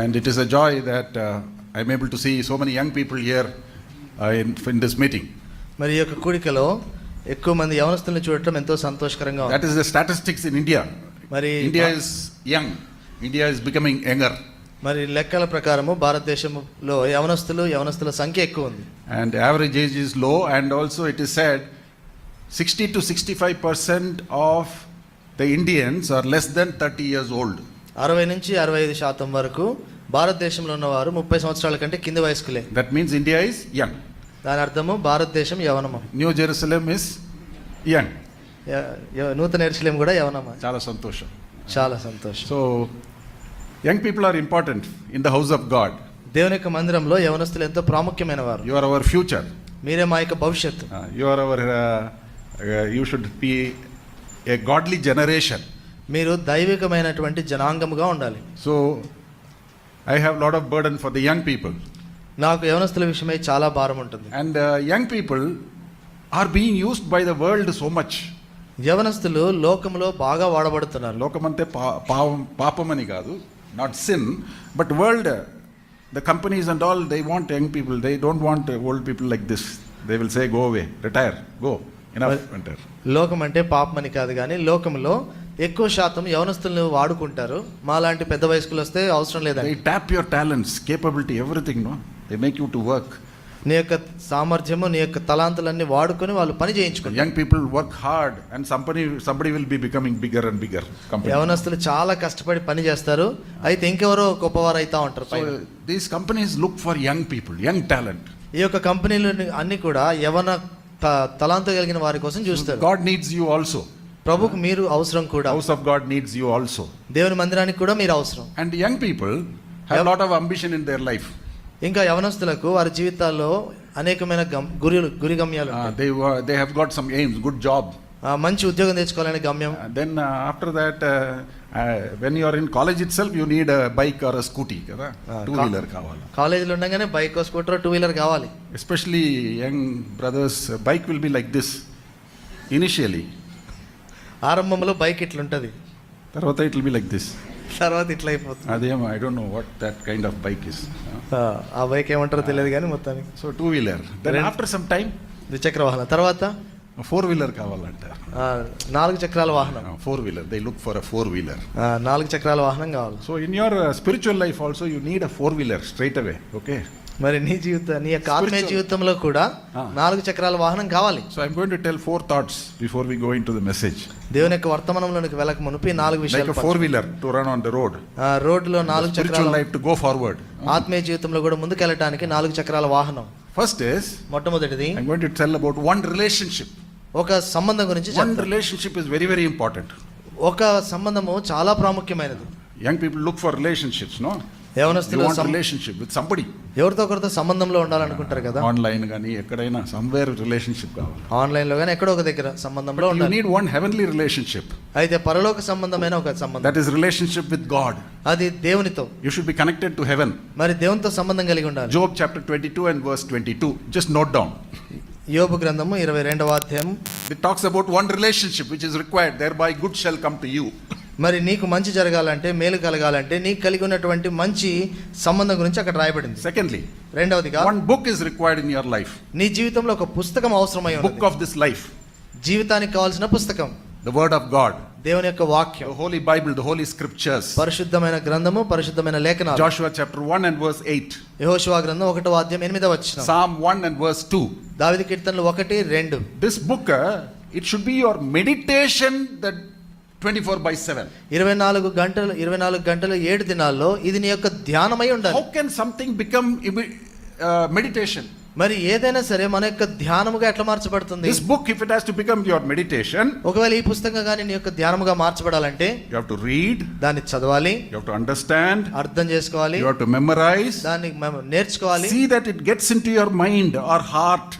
And it is a joy that I'm able to see so many young people here in this meeting. మరి ఈ యొక్క కూడికలో ఎక్కువ మంది యవనస్తులను చూడటం ఎంతో సంతోషకరంగా ఉంది. That is the statistics in India. మరి India is young. India is becoming younger. మరి లెక్కల ప్రకారము భారతదేశంలో యవనస్తుల సంఖ్య ఎక్కువ ఉంది. And average age is low, and also it is said 60 to 65% of the Indians are less than 30 years old. 60 నుంచి 65% వరకు భారతదేశంలో ఉన్నవారు 30 సంవత్సరాల కంటే కింది వయస్కులే. That means India is young. దాని అర్థము భారతదేశం యవనము. New Jerusalem is young. నూతన యెరూషలేము కూడా యవనము. చాలా సంతోషం. చాలా సంతోషం. So young people are important in the house of God. దేవుని యొక్క మందిరంలో యవనస్తులు ఎంతో ప్రాముఖ్యమైన వారు. You are our future. మీరే మా యొక్క భవిష్యత్తు. You are our you should be a godly generation. మీరు దైవికమైనటువంటి జనాంగముగా ఉండాలి. So I have a lot of burden for the young people. నాకు యవనస్తుల విషయమై చాలా భారం ఉంటుంది. And young people are being used by the world so much. యవనస్తులు లోకములో బాగా వాడబడుతున్నారు. లోకమంటే పాపమని కాదు, not sin, but world, the companies and all, they want young people. They don't want old people like this. They will say go away, retire, go, enough antar. లోకం అంటే పాపమని కాదు కానీ లోకంలో ఎక్కువ శాతం యవనస్తులను వాడుకుంటారు. మాలాంటి పెద్ద వయస్కులు వస్తే అవసరం లేదండి. They tap your talents, capability, everything, no? They make you to work. నీ యొక్క సామర్థ్యము, నీ యొక్క తలాంతులన్నీ వాడుకొని వాళ్ళు పని చేయించుకుంటారు. Young people work hard and somebody will be becoming bigger and bigger company. యవనస్తులు చాలా కష్టపడి పని చేస్తారు, అయితే ఇంకెవరో గొప్పవారు అవుతా ఉంటారు. So these companies look for young people, young talent. ఈ యొక్క కంపెనీలు అన్ని కూడా యవన తలాంతు కలిగిన వారి కోసం చూస్తారు. God needs you also. ప్రభుకు మీరు అవసరం కూడా. House of God needs you also. దేవుని మందిరానికి కూడా మీరు అవసరం. And young people have a lot of ambition in their life. ఇంకా యవనస్తులకు వారి జీవితాల్లో అనేకమైన గురి గమ్యాలు ఉంటాయి. They have got some aims, good job. మంచి ఉద్యోగం తెచ్చుకోవాలనే గమ్యం. Then after that when you are in college itself you need a bike or a scooty కదా, two wheeler కావాలి. కాలేజీలో ఉండగానే బైక్ స్కూటర్ టూ వీలర్ కావాలి. Especially young brothers, bike will be like this initially. ఆరంభంలో bike ఇట్లుంటది, తర్వాత it will be like this, తర్వాత ఇట్లా అయిపోతుంది. అదేమో I don't know what that kind of bike is. ఆ బైక్ ఏమంటారో తెలియదు కానీ మొత్తానికి. So two wheeler, then after some time ద్విచక్ర వాహనం, తర్వాత four wheeler కావాలంట. 4 చక్రాల వాహనం. Four wheeler, they look for a four wheeler. 4 చక్రాల వాహనం కావాలి. So in your spiritual life also you need a four wheeler straight away, okay? మరి నీ యొక్క ఆత్మీయ జీవితంలో కూడా 4 చక్రాల వాహనం కావాలి. So I'm going to tell 4 thoughts before we go into the message. దేవుని యొక్క వర్తమానంలోకి వెళ్ళక మునుపు 4 విషయాలు. Like a four wheeler to run on the road. రోడ్లో 4 చక్రాల spiritual life to go forward. ఆత్మీయ జీవితంలో కూడా ముందుకు వెళ్ళడానికి 4 చక్రాల వాహనం. First is, మొట్టమొదటిది, I'm going to tell about one relationship. ఒక సంబంధం గురించి చెప్తాను. One relationship is very very important. ఒక సంబంధము చాలా ప్రాముఖ్యమైనది. Young people look for relationships, no? యవనస్తులు relationship with somebody. ఎవరితో ఒకరితో సంబంధంలో ఉండాలనుకుంటారు కదా. ఆన్లైన్ గానీ ఎక్కడైనా somewhere relationship కావాలి. ఆన్లైన్ లో గానీ ఎక్కడో ఒక దగ్గర సంబంధంలో ఉండాలి. You need one heavenly relationship. అయితే పరలోక సంబంధమైన ఒక సంబంధం. That is relationship with God. అది దేవునితో. You should be connected to heaven. మరి దేవునితో సంబంధం కలిగి ఉండాలి. Job chapter 22 and verse 22. Just note down. యోబు గ్రంథము 22వ అధ్యాయం. It talks about one relationship which is required, thereby good shall come to you. మరి నీకు మంచి జరగాలంటే, మేలు కలగాలంటే నీకు కలిగి ఉన్నటువంటి మంచి సంబంధం గురించి అక్కడ రాయబడింది. Secondly, రెండవదిగా, one book is required in your life. నీ జీవితంలో ఒక పుస్తకం అవసరమై ఉంది. Book of this life. జీవితానికి కావాల్సిన పుస్తకం. The word of God. దేవుని యొక్క వాక్యం. The holy Bible, the holy scriptures. పరిశుద్ధమైన గ్రంథము, పరిశుద్ధమైన లేఖనాలు. Joshua chapter 1 and verse 8. యెహోషువ గ్రంథం 1వ అధ్యాయం 8వ వచనం. Psalm 1 and verse 2. దావీదు కీర్తనలు 1, 2. This book it should be your meditation, that 24/7. 24 గంటలు 7 దినాల్లో ఇది నీ యొక్క ధ్యానమై ఉండాలి. How can something become meditation? మరి ఏదైనా సరే మన యొక్క ధ్యానముగా ఎట్లా మార్చబడుతుంది? This book, if it has to become your meditation, ఒకవేళ ఈ పుస్తకం గాని నీ యొక్క ధ్యానముగా మార్చబడాలంటే you have to read, దాన్ని చదవాలి, you have to understand, అర్థం చేసుకోవాలి, you have to memorize, దాన్ని నేర్చుకోవాలి. see that it gets into your mind or heart.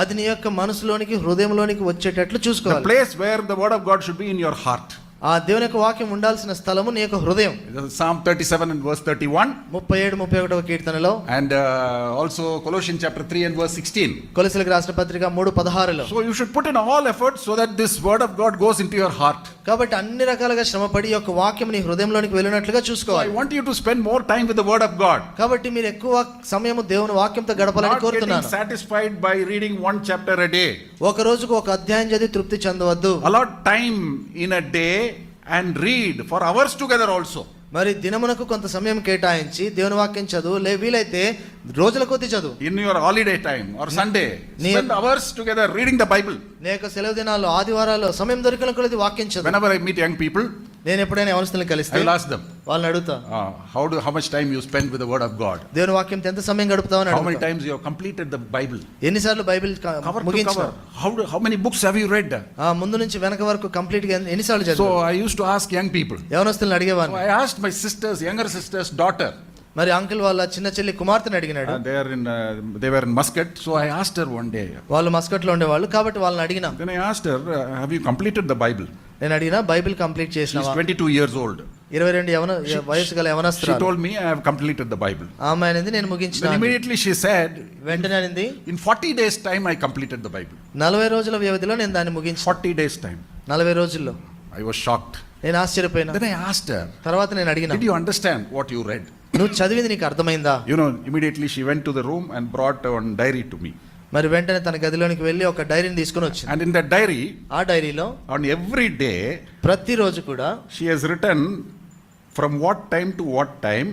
అది నీ యొక్క మనసులోనికి, హృదయంలోనికి వచ్చేటట్లు చూసుకోవాలి. The place where the word of God should be in your heart. ఆ దేవుని యొక్క వాక్యం ఉండాల్సిన స్థలము నీ యొక్క హృదయం. Psalm 37 and verse 31. 37-31 కీర్తనలో, And also Colossians chapter 3 and verse 16. కొలొస్సీయులకు రాసిన పత్రిక 3:16లో. So you should put in all effort so that this word of God goes into your heart. కాబట్టి అన్ని రకాలుగా శ్రమపడి ఈ యొక్క వాక్యం నీ హృదయంలోనికి వెళ్ళినట్లుగా So I చూసుకోవాలి. want you to spend more time with the word of God. కాబట్టి మీరు ఎక్కువ సమయం దేవుని వాక్యంతో గడపాలని Not getting కోరుతున్నాను. satisfied by reading one chapter a day. ఒక రోజుకు ఒక అధ్యాయం చదివి తృప్తి చెందవద్దు. Allot time in a day and read for hours together also. మరి దినమునకు కొంత సమయం కేటాయించి దేవుని వాక్యం చదువు, వీలైతే రోజుల కొద్ది చదువు. In your holiday time or Sunday, spend hours together reading the Bible. నీ యొక్క సెలవు దినాల్లో, ఆదివారాల్లో సమయం దొరికిన కొలది వాక్యం చదువు. Whenever I meet young people, నేను ఎప్పుడైనా యవనస్తుల్ని I కలిస్తే will ask them, వాళ్ళని అడుగుతా, how much time you spend with the word of God? దేవుని వాక్యంతో ఎంత సమయం గడుపుతావని How many అడుగుతా. times you have completed the Bible? ఎన్నిసార్లు Bible Cover to ముగించావు? cover. How many books have you read? ముందు నుంచి వెనక వరకు కంప్లీట్ గా ఎన్నిసార్లు So చదివావు? I used to ask young people. యవనస్తుల్ని So అడిగేవాడిని. I asked my sister's, younger sister's daughter. మరి uncle వాళ్ళ చిన్న చెల్లి కుమార్తెని అడిగినాడు. They were in Muscat. So I asked her one day. వాళ్ళు మస్కట్ లో ఉండేవాళ్ళు కాబట్టి వాళ్ళని అడిగినా. Then I asked her, have you completed the Bible? నేను అడిగినా, బైబిల్ కంప్లీట్ She's చేసినావా? 22 years old. 22 వయసు గల She యవనస్తురాలు. told me I have completed the Bible. ఆమె అనేది నేను Then ముగించిన. immediately she said, వెంటనే అనింది, in 40 days time I completed the Bible. 40 రోజుల వ్యవధిలో నేను దాన్ని ముగించిన. 40 days time. 40 రోజుల్లో. I was shocked. నేను ఆశ్చర్యపోయినా. Then I asked her, తర్వాత నేను అడిగినా, did you understand what you read? నువ్వు చదివింది నీకు అర్థమైందా? You know, immediately she went to the room and brought one diary to me. మరి వెంటనే తన గదిలోనికి వెళ్ళి ఒక డైరీని తీసుకొని వచ్చింది. And in that diary, ఆ డైరీలో on every day, ప్రతిరోజు కూడా she has written from what time to what time,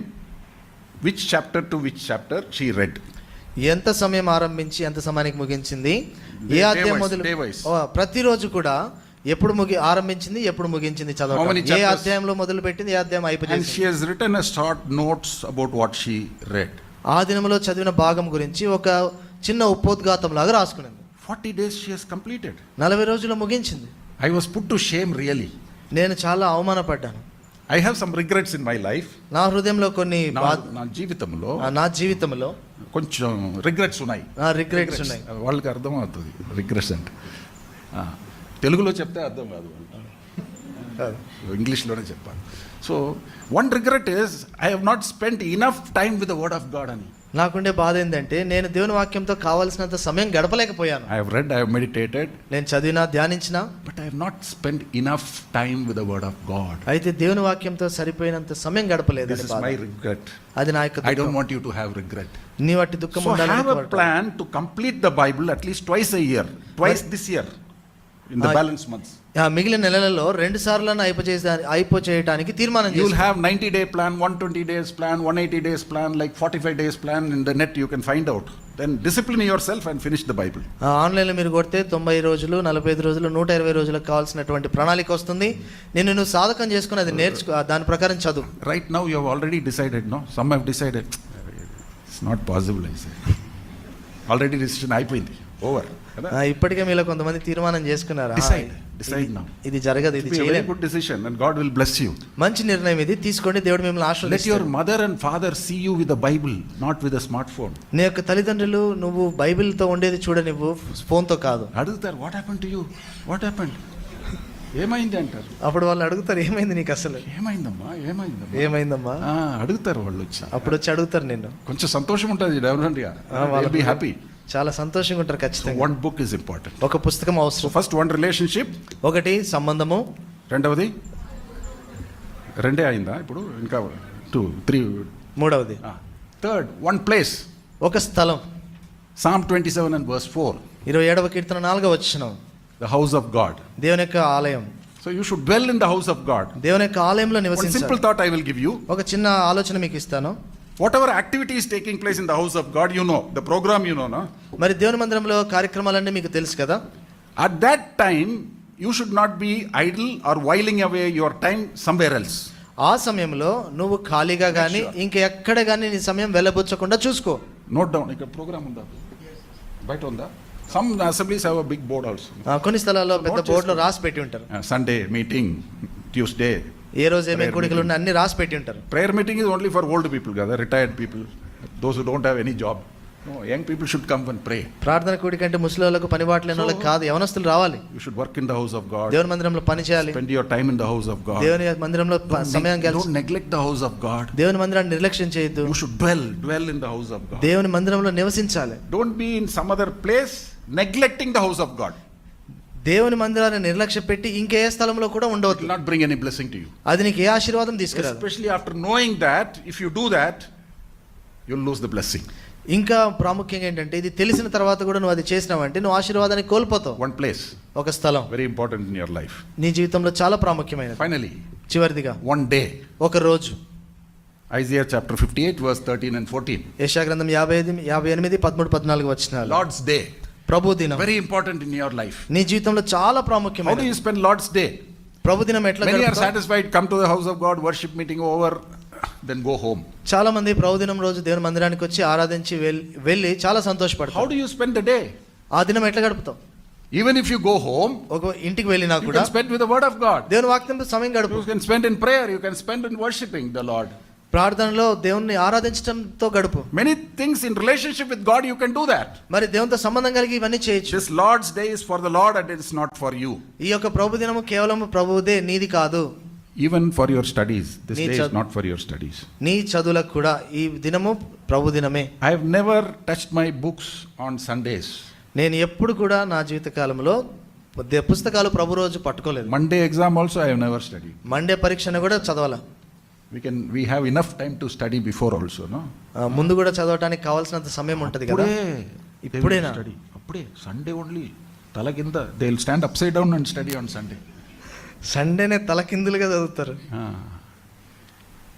which chapter to which chapter she read. ఎంత సమయం ఆరంభించి ఎంత సమయానికి ముగించింది, ఏ Day అధ్యాయం wise, మొదలు, day wise. ప్రతిరోజు కూడా ఎప్పుడు ఆరంభించింది, ఎప్పుడు ముగించింది How చదవడం, many ఏ chapters? అధ్యాయంలో మొదలు పెట్టింది, ఏ అధ్యాయం And అయిపోయింది. she has written a short notes about what she read. ఆ దినములో చదివిన భాగం గురించి ఒక చిన్న ఉపోద్ఘాతం లాగా రాసుకునింది. 40 days she has completed. 40 రోజుల్లో ముగించింది. I was put to shame really. నేను చాలా అవమానపడ్డాను. I have some regrets in my life. నా హృదయంలో కొన్ని నా జీవితంలో నా జీవితంలో కొంచెం రిగ్రెట్స్ ఉన్నాయి. రిగ్రెట్స్ ఉన్నాయి. వాళ్ళకి అర్థం అవుతుంది రిగ్రెట్స్ అంటే. తెలుగులో చెప్తే అర్థం కాదు, ఇంగ్లీష్లోనే చెప్పాలి. So one regret is I have not spent enough time with the word of God అని. నాకుండే బాధ ఏంటంటే నేను దేవుని వాక్యంతో కావాల్సినంత సమయం గడపలేకపోయాను. I have read, I have meditated, నేను చదివినా ధ్యానించినా, but I have not spent enough time with the word of God. అయితే దేవుని వాక్యంతో సరిపోయినంత సమయం గడపలేదు. This is my regret. అది నా యొక్క I don't want you to have regret. నీ వాటి దుఃఖం So ఉండాలని have a కోరటం. plan to complete the Bible at least twice a year, twice this year in the balance months. మిగిలిన నెలలలో 2 సార్లను అయిపోచేయడానికి తీర్మానం You will చేసి, have 90-day plan, 120 days plan, 180 days plan, like 45 days plan in the net you can find out. Then discipline yourself and finish the Bible. ఆన్లైన్లో మీరు కొడితే 90 రోజులు, 45 రోజులు, 120 రోజులకు కావాల్సినటువంటి ప్రణాళిక వస్తుంది. నువ్వు సాధకం చేసుకుని అది నేర్చుకో, దాని ప్రకారం చదువు. Right now you have already decided, no? Some have decided. It's not possible, I say. Already decision అయిపోయింది, over. ఇప్పటికే మీలో కొంతమంది తీర్మానం చేసుకున్నారు. Decide now. ఇది జరగదు, ఇది It will be a very చేయలేదు. good decision and God will bless you. మంచి నిర్ణయం ఇది, తీసుకోండి, దేవుడు మిమ్మల్ని Let ఆశీర్వదిస్తాడు. your mother and father see you with the Bible, not with a smartphone. నీ యొక్క తల్లిదండ్రులు నువ్వు బైబిల్తో ఉండేది చూడనివ్వు, ఫోన్తో కాదు. అడుగుతారు, what happened to you? What happened? ఏమైంది అంటారు. అప్పుడు వాళ్ళు అడుగుతారు, ఏమైంది నీకు అసలు, ఏమైందమ్మా. అడుగుతారు వాళ్ళు వచ్చి. అప్పుడు వచ్చి అడుగుతారు నిన్ను. కొంచెం సంతోషం ఉంటుంది, డెఫినెట్గా will be happy. చాలా సంతోషంగా ఉంటారు ఖచ్చితంగా. One book is important. ఒక పుస్తకం So అవసరం. first one relationship, ఒకటి సంబంధము, రెండవది రెండే అయిందా ఇప్పుడు, ఇంకా 2 3. మూడవది థర్డ్ one place. ఒక స్థలం. Psalm 27 and verse 4. 27వ కీర్తన 4వ వచనం, The house of God. దేవుని యొక్క ఆలయం. So you should dwell in the house of God. దేవుని యొక్క ఆలయంలో One simple నివసించాలి. thought I will give you. ఒక చిన్న ఆలోచన మీకు ఇస్తాను. Whatever activity is taking place in the house of God, you know, the program you know, no? మరి దేవుని మందిరంలో కార్యక్రమాలన్నీ మీకు తెలుసు కదా. At that time, you should not be idle or whiling away your time somewhere else. ఆ సమయంలో నువ్వు ఖాళీగా కానీ ఇంకెక్కడ కానీ నీ సమయం వెళ్ళబుచ్చకుండా చూసుకో. Note down, ఇక్కడ ప్రోగ్రామ్ ఉందా, బయట ఉందా? Some assemblies have a big board also. కొన్ని స్థలాల్లో పెద్ద బోర్డులో రాసి పెట్టి ఉంటారు. Sunday meeting, Tuesday. ఏ రోజు ఏమేమి కోడికలు ఉన్నాయి అన్ని రాసి పెట్టి ఉంటారు. Prayer meeting is only for old people, కదా, retired people, those who don't have any job. No, young people should come and pray. ప్రార్థన కూడి కంటే ముసలిళ్ళకు పనిబాటు లేని వాళ్ళకి కాదు, యవనస్తులు రావాలి. You should work in the house of God. దేవుని మందిరంలో పని చేయాలి. Spend your time in the house of God. దేవుని మందిరంలో సమయం Don't neglect the house of God. దేవుని మందిరాన్ని నిర్లక్ష్యం చేయొద్దు. You should dwell in the house of God. దేవుని మందిరంలో నివసించాలి. Don't be in some other place neglecting the house of God. దేవుని మందిరాన్ని నిర్లక్ష్య పెట్టి ఇంకే స్థలంలో కూడా It will ఉండవద్దు. not bring any blessing to you. అది నీకు ఏ ఆశీర్వాదం తీసుకురాదు. Especially after knowing that, if you do that, you'll lose the blessing. ఇంకా ప్రాముఖ్యంగా ఏంటంటే ఇది తెలిసిన తర్వాత కూడా నువ్వు అది చేసినావంటే నువ్వు ఆశీర్వాదాన్ని కోల్పోతావు. One place, ఒక స్థలం very important in your life. నీ జీవితంలో చాలా ప్రాముఖ్యమైనది. Finally, చివరిదిగా one day, ఒక రోజు. Isaiah chapter 58 verse 13 and 14. యెషయా గ్రంథం 58, 13, 14 వచనాలు. Lord's day, ప్రభు దినం very important in your life. నీ జీవితంలో చాలా How do ప్రాముఖ్యమైనది. you spend Lord's day? ప్రభు దినం ఎట్లా Many are గడుపుతావు? satisfied, come to the house of God, worship meeting over, then go home. చాలా మంది ప్రభు దినం రోజు దేవుని మందిరానికి వచ్చి ఆరాధించి వెళ్ళి చాలా How సంతోషపడతారు. do you spend the day? ఆ దినం ఎట్లా గడుపుతావు? Even if you go home, ఒక ఇంటికి వెళ్ళినా you కూడా can spend with the word of God. దేవుని వాక్యంతో సమయం గడుపు. You can spend in prayer, you can spend in worshiping the Lord. ప్రార్థనలో దేవుణ్ణి ఆరాధించడంతో గడుపు. Many things in relationship with God, you can do that. మరి దేవునితో సంబంధం కలిగి ఇవన్నీ చేయొచ్చు. This Lord's day is for the Lord and it is not for you. ఈ యొక్క ప్రభు దినము కేవలం ప్రభువుదే, నీది కాదు. Even for your studies, this Nee day is chad- not for your studies. నీ చదువులకు కూడా ఈ దినము ప్రభు దినమే. I have never touched my books on Sundays. నేను ఎప్పుడు కూడా నా జీవిత కాలంలో పుస్తకాలు ప్రభు రోజు పట్టుకోలేదు. Monday exam also I have never studied. Monday పరీక్షను కూడా చదవాల. We have enough time to study before also, no? ముందు కూడా చదవటానికి కావాల్సినంత సమయం ఉంటది కదా. ఇప్పుడేనా? study. అప్పుడే Sunday only. తల కింద they will stand upside down and study on Sunday. సండేనే తలకిందులుగా చదువుతారు.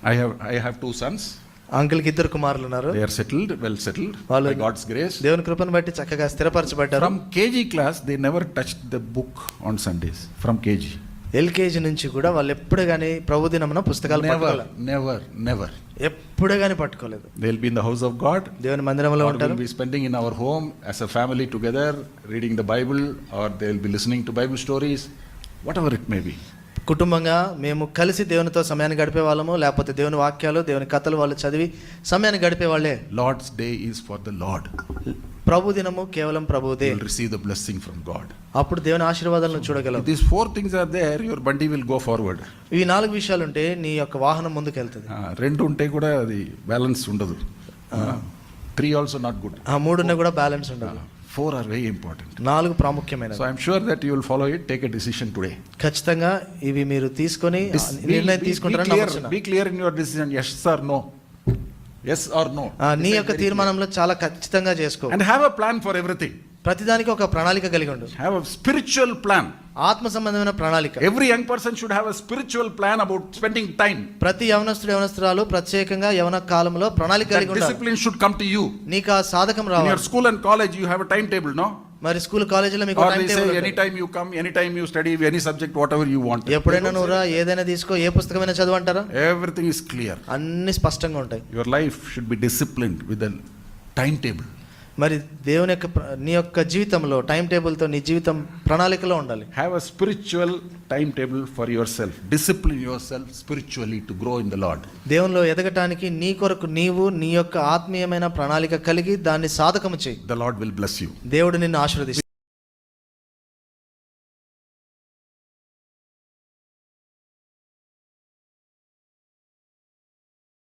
I have two sons. అంకుల్కి ఇద్దరు కుమారులు ఉన్నారు. They are settled, well settled వాళ్ళు by God's grace. దేవుని కృపను బట్టి చక్కగా స్థిరపరచబడ్డారు. From KG class they never touched the book on Sundays. From KG. LKG నుంచి కూడా వాళ్ళు ఎప్పుడు కానీ ప్రభు దినమున పుస్తకాలు పట్టుకోలేదు. Never. ఎప్పుడు కానీ పట్టుకోలేదు. They will be in the house of God. దేవుని మందిరంలో Or ఉంటారు. will be spending in our home as a family together, reading the Bible, or they will be listening to Bible stories, whatever it may be. కుటుంబంగా మేము కలిసి దేవునితో సమయాన్ని గడిపే వాళ్ళము, లేకపోతే దేవుని వాక్యాలు దేవుని కథలు వాళ్ళు చదివి సమయాన్ని గడిపే వాళ్ళే. Lord's day is for the Lord. ప్రభు దినము కేవలం ప్రభుదే. You will receive the blessing from God. అప్పుడు దేవుని ఆశీర్వాదాలను చూడగలవు. If these four things are there, your బండి will go forward. ఈ 4 విషయాలు ఉంటే నీ యొక్క వాహనం ముందుకు వెళ్తుంది. రెండు ఉంటే కూడా అది బ్యాలెన్స్ ఉండదు. 3 also not good. 3 ఉన్నా కూడా బ్యాలెన్స్ ఉండదు. 4 are very important. 4 ప్రాముఖ్యమైనవి. So I am sure that you will follow it. Take a decision today. ఖచ్చితంగా ఇవి మీరు తీసుకొని నిర్ణయం తీసుకుంటారని నమ్ముతున్నాను. Be clear in your decision. Yes or no. Yes or no. నీ యొక్క తీర్మానంలో చాలా ఖచ్చితంగా చేసుకో. And have a plan for everything. ప్రతిదానికి ఒక ప్రణాళిక కలిగి ఉండు. Have a spiritual plan. ఆత్మ సంబంధమైన ప్రణాళిక. Every young person should have a spiritual plan about spending time. ప్రతి యవనస్తుడు యవనస్తురాలు ప్రత్యేకంగా యవన కాలంలో ప్రణాళిక కలిగి That ఉండాలి. discipline should come to you. నీకు ఆ సాధకం In your రావాలి. school and college you have a timetable, no? మరి స్కూల్ కాలేజీలో మీకు Or time they table say ఉంటుంది. anytime you come, anytime you study any subject, whatever you want. ఎప్పుడైనా నువ్వు రా, ఏదైనా తీసుకో, ఏ పుస్తకమైనా చదువు అంటారా? Everything is clear. అన్ని స్పష్టంగా ఉంటాయి. Your life should be disciplined with a timetable. మరి దేవుని యొక్క నీ యొక్క జీవితంలో టైం టేబుల్తో నీ జీవితం ప్రణాళికలో ఉండాలి. Have a spiritual timetable for yourself. Discipline yourself spiritually to grow in the Lord. దేవునిలో ఎదగటానికి నీ కొరకు నీవు నీ యొక్క ఆత్మీయమైన ప్రణాళిక కలిగి దాన్ని సాధకము చేయి. The Lord will bless you. దేవుడు నిన్ను ఆశీర్వదిస్తాడు.